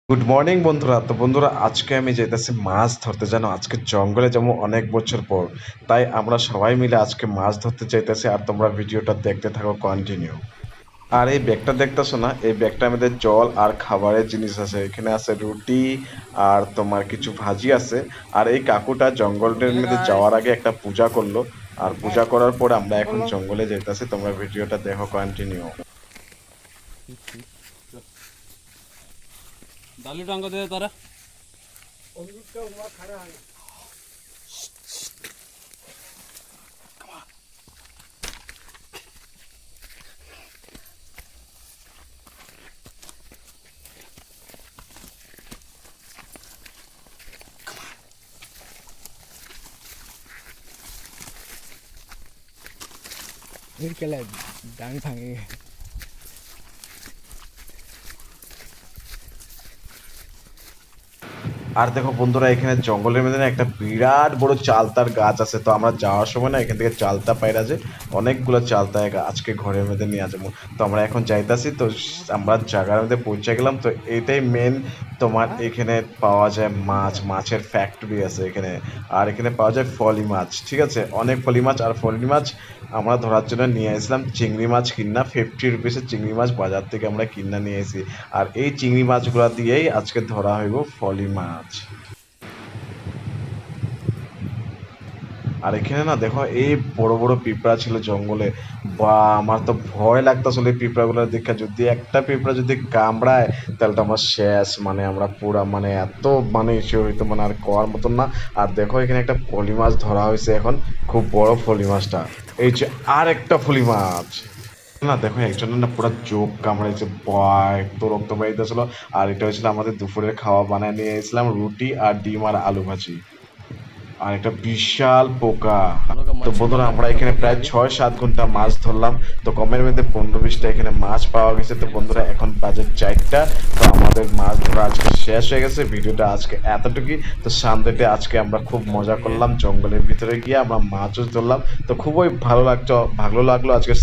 Good morning বন্ধুরা। তো বন্ধুরা, আজকে আমি যাইতেছি মাছ ধরতে। জানো, আজকে জঙ্গলে যাবো অনেক বছর পর। তাই আমরা সবাই মিলে আজকে মাছ ধরতে চাইতেছি, আর তোমরা ভিডিওটা দেখতে থাকো কন্টিনিউ। আর এই ব্যাগটা দেখতেছো না, এই ব্যাগটা আমাদের জল আর খাবারের জিনিস আছে। এখানে আছে রুটি আর তোমার কিছু ভাজি আছে। আর এই কাকুটা জঙ্গলের Okay মধ্যে যাওয়ার guys. আগে একটা পূজা করলো। আর পূজা করার পর আমরা এখন জঙ্গলে যাইতেছি। তোমরা ভিডিওটা দেখো কন্টিনিউ। ডালি ডাঙ্গা দে তারা फिर केला डांग भांगे আর দেখো বন্ধুরা, এখানে জঙ্গলের মধ্যে না একটা বিরাট বড় চালতার গাছ আছে। তো আমরা যাওয়ার সময় না এখান থেকে চালতা পাইরা যে অনেকগুলো চালতা আজকে ঘরের মধ্যে নিয়ে যাবো। তো আমরা এখন যাইতাছি। তো আমরা জায়গার মধ্যে পৌঁছে গেলাম। তো এটাই মেন, তোমার এখানে পাওয়া যায় মাছ, মাছের ফ্যাক্টরি আছে এখানে। আর এখানে পাওয়া যায় ফলি মাছ, ঠিক আছে, অনেক ফলি মাছ। আর ফলি মাছ আমরা ধরার জন্য নিয়ে আসলাম চিংড়ি মাছ কিনা। 50 রুপিসের চিংড়ি মাছ বাজার থেকে আমরা কিনা নিয়ে এসেছি। আর এই চিংড়ি মাছগুলো দিয়েই আজকে ধরা হইব ফলি মাছ। আর এখানে না দেখো, এই বড় বড় পিঁপড়া ছিল জঙ্গলে। বা আমার তো ভয় লাগতেছিল এই পিঁপড়াগুলো দেখে। যদি একটা পিঁপড়া যদি কামড়ায় তাহলে তো আমার শেষ, মানে আমরা পুরা মানে এত মানে ইসে হইতো, মানে আর করার মতন না। আর দেখো এখানে একটা ফলি মাছ ধরা হয়েছে এখন, খুব বড় ফলি মাছটা। এই যে আর একটা ফলি মাছ না, দেখো একজনের না পুরো চোখ কামড়াইছে, ভয় তো রক্ত বাইতেছিল। আর এটা হয়েছিল আমাদের দুপুরের খাওয়া, বানায় নিয়ে এসেছিলাম রুটি আর ডিম আর আলু ভাজি। আর একটা বিশাল পোকা। তো বন্ধুরা, আমরা এখানে প্রায় 6-7 ঘন্টা মাছ ধরলাম। তো কমের মধ্যে 15-20টা এখানে মাছ পাওয়া গেছে। তো বন্ধুরা, এখন বাজে 4টা। তো আমাদের মাছ ধরা আজকে শেষ হয়ে গেছে। ভিডিওটা আজকে এতটুকুই। তো সানডেতে আজকে আমরা খুব মজা করলাম, জঙ্গলের ভিতরে গিয়ে আমরা মাছও ধরলাম। তো খুবই ভালো লাগলো আজকে।